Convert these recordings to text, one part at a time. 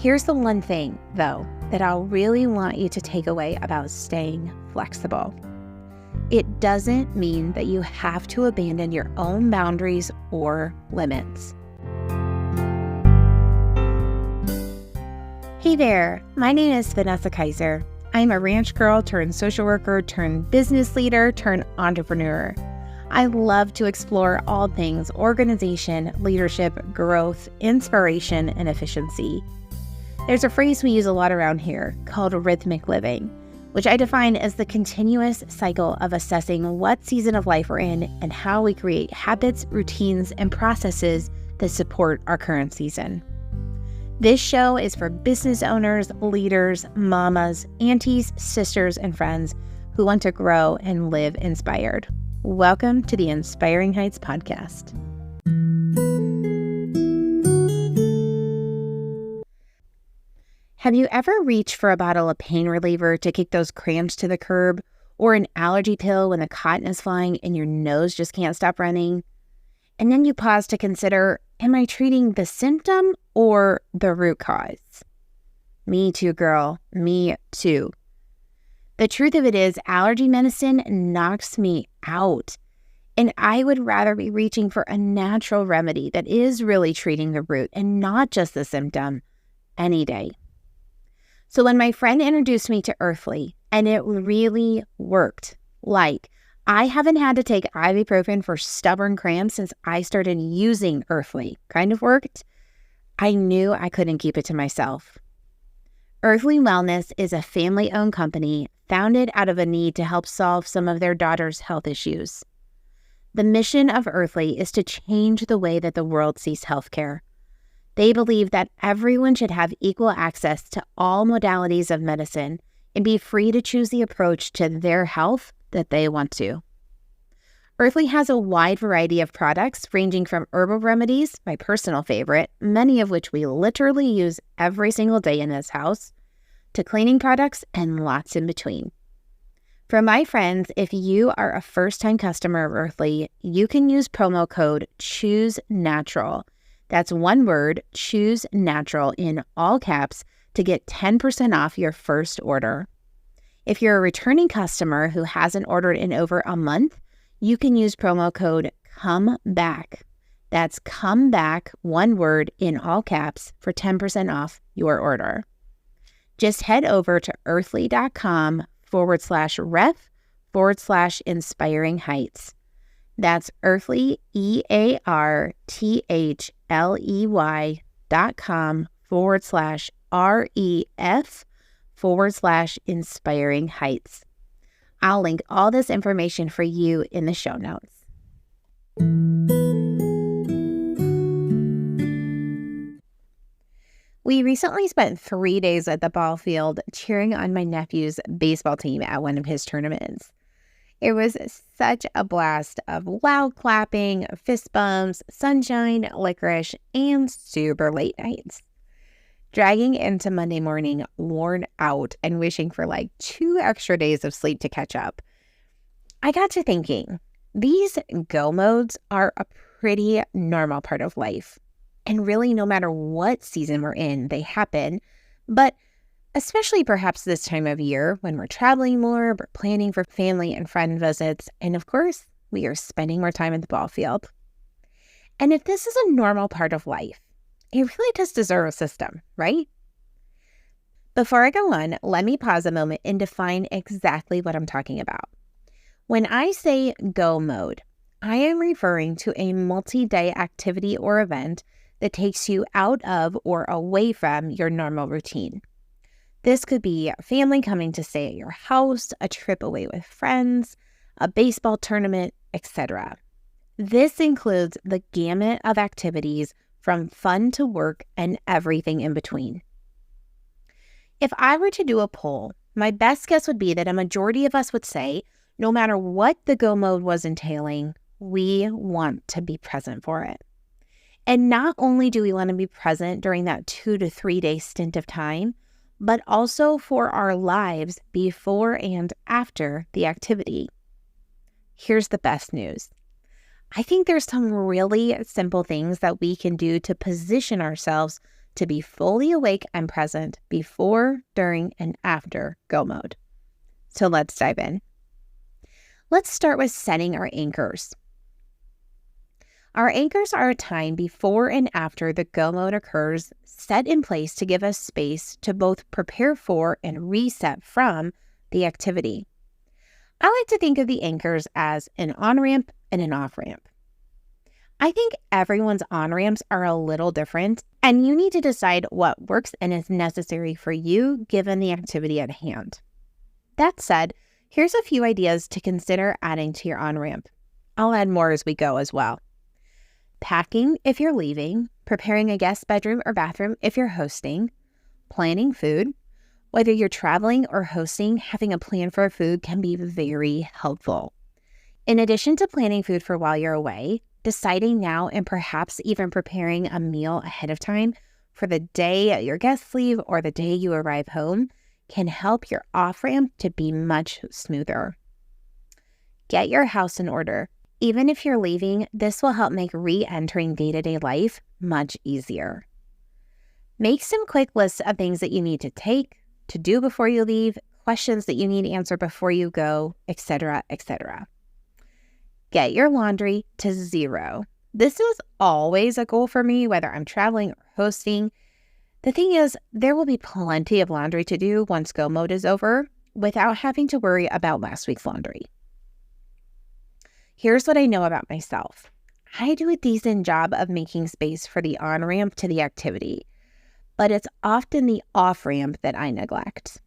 Here's the one thing, though, that I'll really want you to take away about staying flexible. It doesn't mean that you have to abandon your own boundaries or limits. Hey there, my name is Vanessa Kaiser. I'm a ranch girl turned social worker turned business leader turned entrepreneur. I love to explore all things organization, leadership, growth, inspiration, and efficiency. There's a phrase we use a lot around here called rhythmic living, which I define as the continuous cycle of assessing what season of life we're in and how we create habits, routines, and processes that support our current season. This show is for business owners, leaders, mamas, aunties, sisters, and friends who want to grow and live inspired. Welcome to the Inspiring Heights podcast. Have you ever reached for a bottle of pain reliever to kick those cramps to the curb, or an allergy pill when the cotton is flying and your nose just can't stop running? And then you pause to consider, am I treating the symptom or the root cause? Me too, girl. Me too. The truth of it is, allergy medicine knocks me out. And I would rather be reaching for a natural remedy that is really treating the root and not just the symptom any day. So when my friend introduced me to Earthly, and it really worked, like I haven't had to take ibuprofen for stubborn cramps since I started using Earthly, kind of worked, I knew I couldn't keep it to myself. Earthly Wellness is a family-owned company founded out of a need to help solve some of their daughter's health issues. The mission of Earthly is to change the way that the world sees healthcare. They believe that everyone should have equal access to all modalities of medicine and be free to choose the approach to their health that they want to. Earthly has a wide variety of products ranging from herbal remedies, my personal favorite, many of which we literally use every single day in this house, to cleaning products and lots in between. For my friends, if you are a first-time customer of Earthly, you can use promo code CHOOSENATURAL. That's one word, choose natural in all caps, to get 10% off your first order. If you're a returning customer who hasn't ordered in over a month, you can use promo code COMEBACK. That's COMEBACK, one word in all caps, for 10% off your order. Just head over to earthly.com/ref/inspiring heights. That's Earthly, EARTHLEY.com/REF/inspiring heights. I'll link all this information for you in the show notes. We recently spent 3 days at the ball field cheering on my nephew's baseball team at one of his tournaments. It was such a blast of loud clapping, fist bumps, sunshine, licorice, and super late nights. Dragging into Monday morning, worn out and wishing for like 2 extra days of sleep to catch up, I got to thinking, these go modes are a pretty normal part of life. And really, no matter what season we're in, they happen. But especially perhaps this time of year when we're traveling more, we're planning for family and friend visits, and of course, we are spending more time at the ball field. And if this is a normal part of life, it really does deserve a system, right? Before I go on, let me pause a moment and define exactly what I'm talking about. When I say go mode, I am referring to a multi-day activity or event that takes you out of or away from your normal routine. This could be family coming to stay at your house, a trip away with friends, a baseball tournament, etc. This includes the gamut of activities from fun to work and everything in between. If I were to do a poll, my best guess would be that a majority of us would say, no matter what the go mode was entailing, we want to be present for it. And not only do we want to be present during that 2 to 3 day stint of time, but also for our lives before and after the activity. Here's the best news. I think there's some really simple things that we can do to position ourselves to be fully awake and present before, during, and after Go Mode. So let's dive in. Let's start with setting our anchors. Our anchors are a time before and after the Go Mode occurs, set in place to give us space to both prepare for and reset from the activity. I like to think of the anchors as an on-ramp and an off-ramp. I think everyone's on-ramps are a little different, and you need to decide what works and is necessary for you given the activity at hand. That said, here's a few ideas to consider adding to your on-ramp. I'll add more as we go as well. Packing if you're leaving, preparing a guest bedroom or bathroom if you're hosting, planning food. Whether you're traveling or hosting, having a plan for food can be very helpful. In addition to planning food for while you're away, deciding now and perhaps even preparing a meal ahead of time for the day your guests leave or the day you arrive home can help your off-ramp to be much smoother. Get your house in order. Even if you're leaving, this will help make re-entering day-to-day life much easier. Make some quick lists of things that you need to take, to do before you leave, questions that you need answered before you go, etc., etc. Get your laundry to 0. This is always a goal for me, whether I'm traveling or hosting. The thing is, there will be plenty of laundry to do once Go Mode is over without having to worry about last week's laundry. Here's what I know about myself. I do a decent job of making space for the on-ramp to the activity, but it's often the off-ramp that I neglect.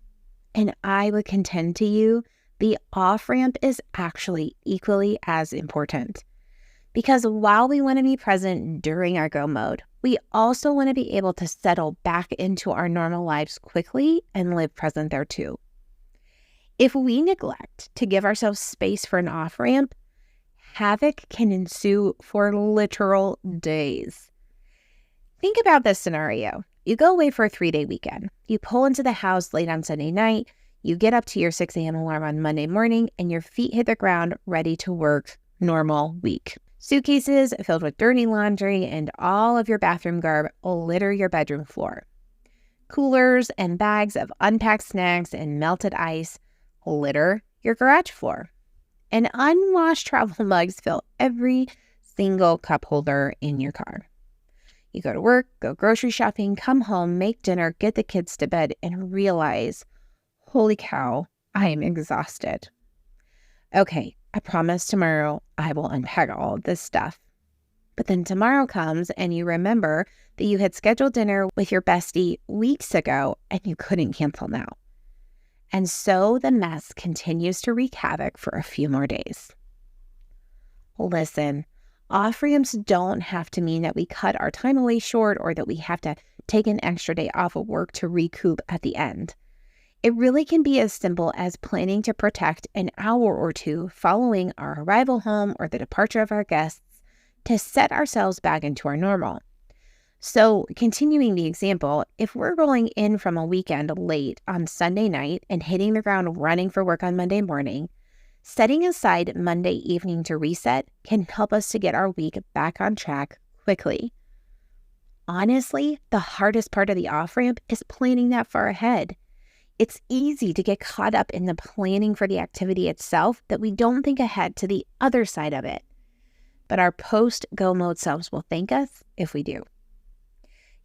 And I would contend to you, the off-ramp is actually equally as important. Because while we want to be present during our Go Mode, we also want to be able to settle back into our normal lives quickly and live present there too. If we neglect to give ourselves space for an off-ramp, havoc can ensue for literal days. Think about this scenario. You go away for a 3-day weekend. You pull into the house late on Sunday night. You get up to your 6 a.m. alarm on Monday morning, and your feet hit the ground ready to work normal week. Suitcases filled with dirty laundry and all of your bathroom garb litter your bedroom floor. Coolers and bags of unpacked snacks and melted ice litter your garage floor. And unwashed travel mugs fill every single cup holder in your car. You go to work, go grocery shopping, come home, make dinner, get the kids to bed, and realize, holy cow, I am exhausted. Okay, I promise tomorrow I will unpack all of this stuff. But then tomorrow comes and you remember that you had scheduled dinner with your bestie weeks ago and you couldn't cancel now. And so the mess continues to wreak havoc for a few more days. Listen, off-ramps don't have to mean that we cut our time away short or that we have to take an extra day off of work to recoup at the end. It really can be as simple as planning to protect an hour or two following our arrival home or the departure of our guests to set ourselves back into our normal. So, continuing the example, if we're rolling in from a weekend late on Sunday night and hitting the ground running for work on Monday morning, setting aside Monday evening to reset can help us to get our week back on track quickly. Honestly, the hardest part of the off-ramp is planning that far ahead. It's easy to get caught up in the planning for the activity itself that we don't think ahead to the other side of it. But our post-Go Mode selves will thank us if we do.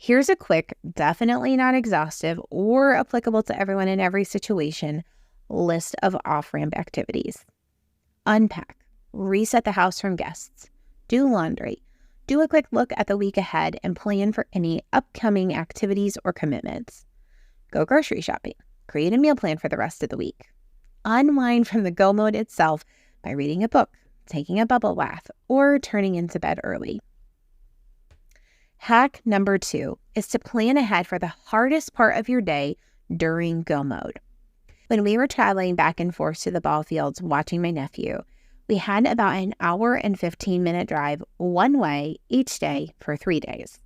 Here's a quick, definitely not exhaustive or applicable to everyone in every situation, list of off-ramp activities. Unpack, reset the house from guests, do laundry, do a quick look at the week ahead and plan for any upcoming activities or commitments. Go grocery shopping, create a meal plan for the rest of the week. Unwind from the Go Mode itself by reading a book, taking a bubble bath, or turning into bed early. Hack number 2 is to plan ahead for the hardest part of your day during Go Mode. When we were traveling back and forth to the ball fields watching my nephew, we had about an hour and 15-minute drive one way each day for 3 days.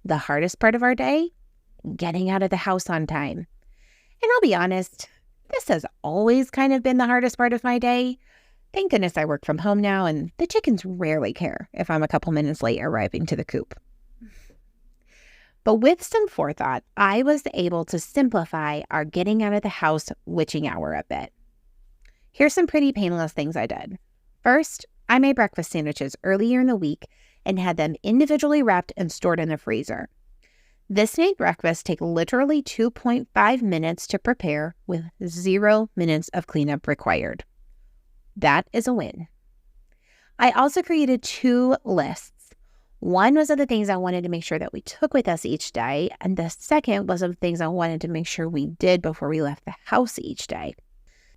The hardest part of our day? Getting out of the house on time. And I'll be honest, this has always kind of been the hardest part of my day. Thank goodness I work from home now, and the chickens rarely care if I'm a couple minutes late arriving to the coop. But with some forethought, I was able to simplify our getting out of the house witching hour a bit. Here's some pretty painless things I did. First, I made breakfast sandwiches earlier in the week and had them individually wrapped and stored in the freezer. This made breakfast take literally 2.5 minutes to prepare with 0 minutes of cleanup required. That is a win. I also created 2 lists. One was of the things I wanted to make sure that we took with us each day, and the second was of the things I wanted to make sure we did before we left the house each day.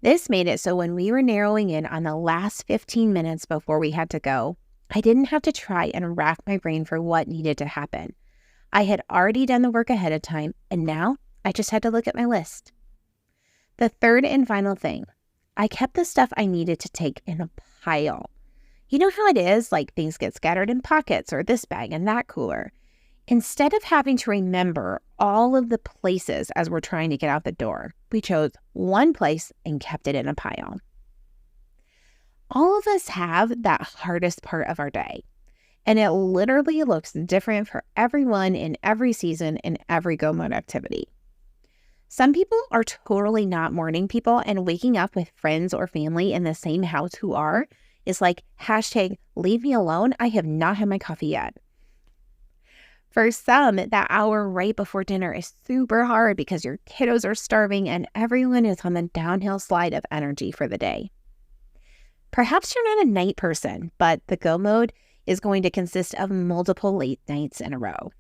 This made it so when we were narrowing in on the last 15 minutes before we had to go, I didn't have to try and rack my brain for what needed to happen. I had already done the work ahead of time, and now I just had to look at my list. The third and final thing, I kept the stuff I needed to take in a pile. You know how it is, like things get scattered in pockets or this bag and that cooler. Instead of having to remember all of the places as we're trying to get out the door, we chose one place and kept it in a pile. All of us have that hardest part of our day, and it literally looks different for everyone in every season and every Go Mode activity. Some people are totally not morning people, and waking up with friends or family in the same house who are is like #leave me alone, I have not had my coffee yet. For some, that hour right before dinner is super hard because your kiddos are starving and everyone is on the downhill slide of energy for the day. Perhaps you're not a night person, but the Go Mode is going to consist of multiple late nights in a row.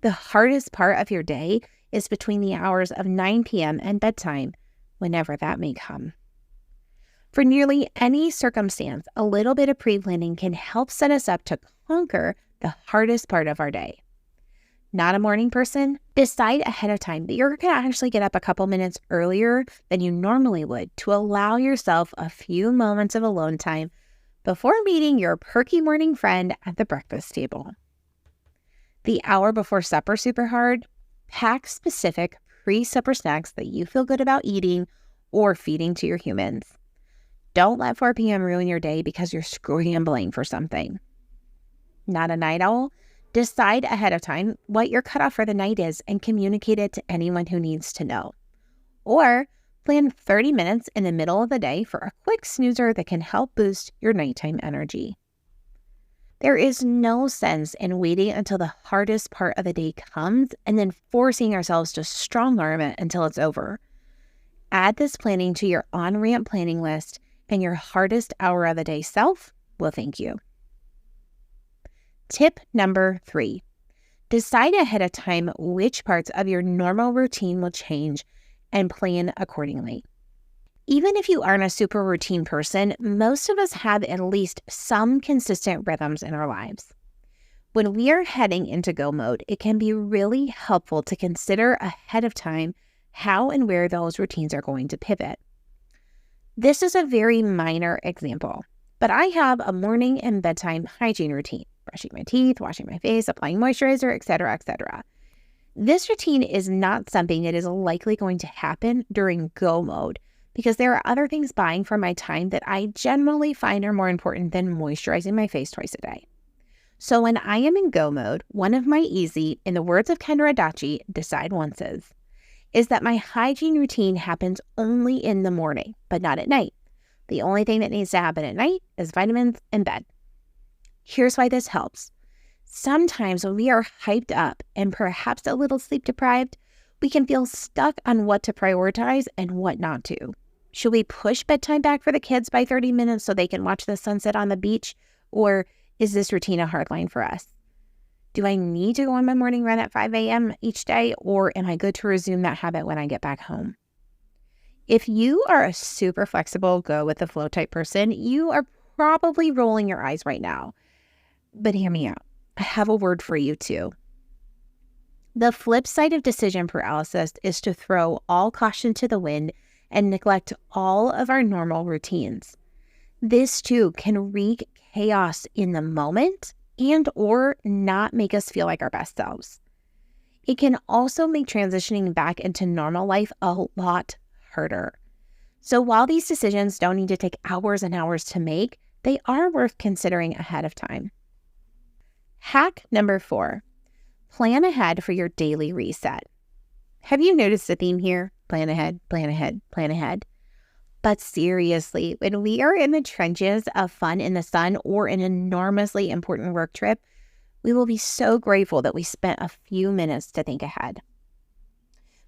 The hardest part of your day is between the hours of 9 p.m. and bedtime, whenever that may come. For nearly any circumstance, a little bit of pre-planning can help set us up to conquer the hardest part of our day. Not a morning person? Decide ahead of time that you're going to actually get up a couple minutes earlier than you normally would to allow yourself a few moments of alone time before meeting your perky morning friend at the breakfast table. The hour before supper super hard? Pack specific pre-supper snacks that you feel good about eating or feeding to your humans. Don't let 4 p.m. ruin your day because you're scrambling for something. Not a night owl? Decide ahead of time what your cutoff for the night is and communicate it to anyone who needs to know. Or plan 30 minutes in the middle of the day for a quick snoozer that can help boost your nighttime energy. There is no sense in waiting until the hardest part of the day comes and then forcing ourselves to strong arm it until it's over. Add this planning to your on-ramp planning list, and your hardest hour of the day self will thank you. Tip number 3, decide ahead of time which parts of your normal routine will change and plan accordingly. Even if you aren't a super routine person, most of us have at least some consistent rhythms in our lives. When we are heading into Go Mode, it can be really helpful to consider ahead of time how and where those routines are going to pivot. This is a very minor example, but I have a morning and bedtime hygiene routine. Brushing my teeth, washing my face, applying moisturizer, etc., etc. This routine is not something that is likely going to happen during Go Mode because there are other things vying for my time that I generally find are more important than moisturizing my face twice a day. So when I am in Go Mode, one of my easy, in the words of Kendra Adachi, decide onces, is that my hygiene routine happens only in the morning, but not at night. The only thing that needs to happen at night is vitamins and bed. Here's why this helps. Sometimes when we are hyped up and perhaps a little sleep deprived, we can feel stuck on what to prioritize and what not to. Should we push bedtime back for the kids by 30 minutes so they can watch the sunset on the beach? Or is this routine a hard line for us? Do I need to go on my morning run at 5 a.m. each day, or am I good to resume that habit when I get back home? If you are a super flexible, go with the flow type person, you are probably rolling your eyes right now. But hear me out. I have a word for you too. The flip side of decision paralysis is to throw all caution to the wind and neglect all of our normal routines. This too can wreak chaos in the moment and or not make us feel like our best selves. It can also make transitioning back into normal life a lot harder. So while these decisions don't need to take hours and hours to make, they are worth considering ahead of time. Hack number 4, Plan ahead for your daily reset. Have you noticed a theme here? Plan ahead, plan ahead, plan ahead. But seriously, when we are in the trenches of fun in the sun or an enormously important work trip, we will be so grateful that we spent a few minutes to think ahead.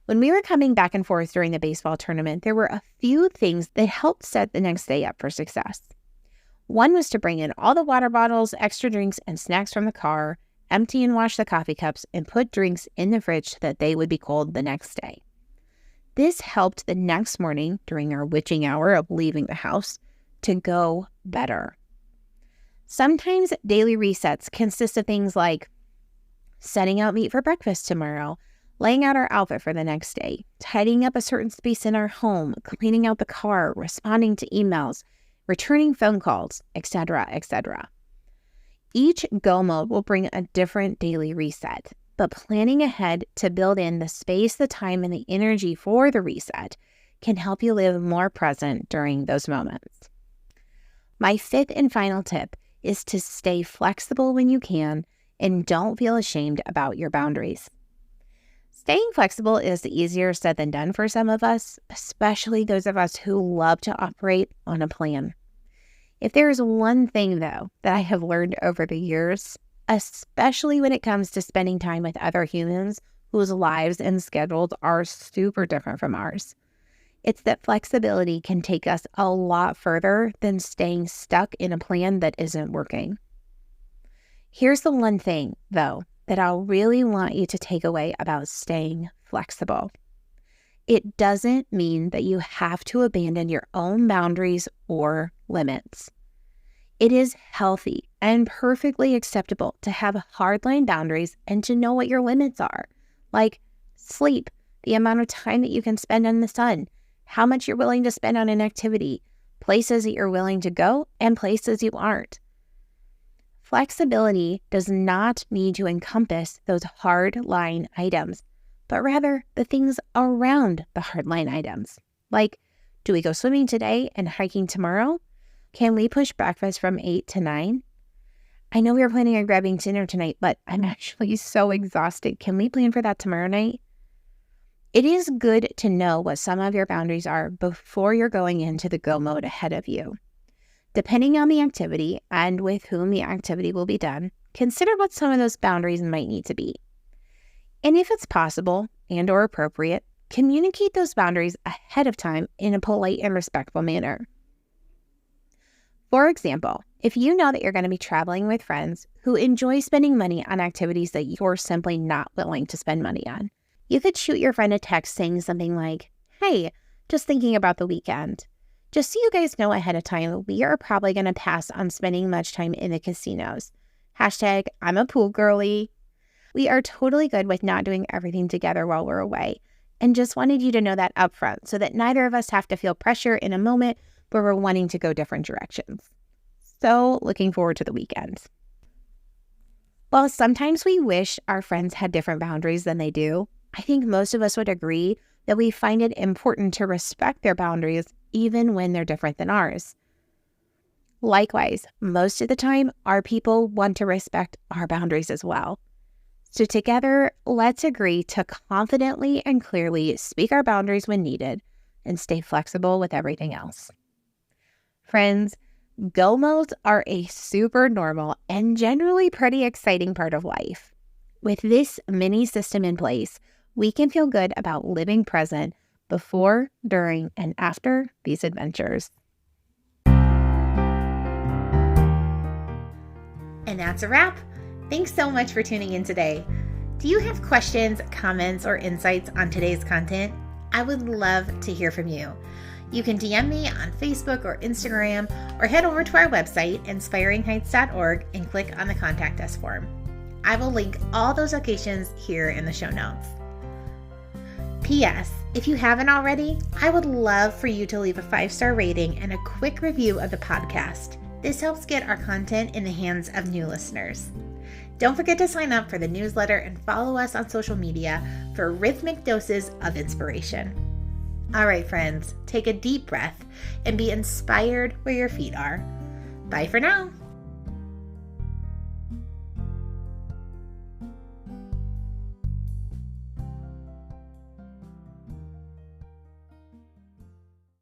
When we were coming back and forth during the baseball tournament, there were a few things that helped set the next day up for success. One was to bring in all the water bottles, extra drinks, and snacks from the car, empty and wash the coffee cups, and put drinks in the fridge so that they would be cold the next day. This helped the next morning, during our witching hour of leaving the house, to go better. Sometimes daily resets consist of things like setting out meat for breakfast tomorrow, laying out our outfit for the next day, tidying up a certain space in our home, cleaning out the car, responding to emails, returning phone calls, etc., etc. Each Go Mode will bring a different daily reset, but planning ahead to build in the space, the time, and the energy for the reset can help you live more present during those moments. My fifth and final tip is to stay flexible when you can and don't feel ashamed about your boundaries. Staying flexible is easier said than done for some of us, especially those of us who love to operate on a plan. If there is one thing, though, that I have learned over the years, especially when it comes to spending time with other humans whose lives and schedules are super different from ours, it's that flexibility can take us a lot further than staying stuck in a plan that isn't working. Here's the one thing, though, that I'll really want you to take away about staying flexible. It doesn't mean that you have to abandon your own boundaries or limits. It is healthy and perfectly acceptable to have hardline boundaries and to know what your limits are, like sleep, the amount of time that you can spend in the sun, how much you're willing to spend on an activity, places that you're willing to go, and places you aren't. Flexibility does not need to encompass those hard line items, but rather the things around the hard line items. Like, do we go swimming today and hiking tomorrow? Can we push breakfast from 8 to 9? I know we were planning on grabbing dinner tonight, but I'm actually so exhausted. Can we plan for that tomorrow night? It is good to know what some of your boundaries are before you're going into the Go Mode ahead of you. Depending on the activity and with whom the activity will be done, consider what some of those boundaries might need to be. And if it's possible and or appropriate, communicate those boundaries ahead of time in a polite and respectful manner. For example, if you know that you're going to be traveling with friends who enjoy spending money on activities that you're simply not willing to spend money on, you could shoot your friend a text saying something like, "Hey, just thinking about the weekend. Just so you guys know ahead of time, we are probably going to pass on spending much time in the casinos. Hashtag, I'm a pool girly. We are totally good with not doing everything together while we're away, and just wanted you to know that upfront so that neither of us have to feel pressure in a moment where we're wanting to go different directions. So looking forward to the weekend." While sometimes we wish our friends had different boundaries than they do, I think most of us would agree that we find it important to respect their boundaries even when they're different than ours. Likewise, most of the time, our people want to respect our boundaries as well. So together, let's agree to confidently and clearly speak our boundaries when needed and stay flexible with everything else. Friends, Go Modes are a super normal and generally pretty exciting part of life. With this mini system in place, we can feel good about living present before, during, and after these adventures. And that's a wrap. Thanks so much for tuning in today. Do you have questions, comments, or insights on today's content? I would love to hear from you. You can DM me on Facebook or Instagram, or head over to our website, inspiringheights.org, and click on the Contact Us form. I will link all those locations here in the show notes. P.S. If you haven't already, I would love for you to leave a 5-star rating and a quick review of the podcast. This helps get our content in the hands of new listeners. Don't forget to sign up for the newsletter and follow us on social media for rhythmic doses of inspiration. All right, friends, take a deep breath and be inspired where your feet are. Bye for now.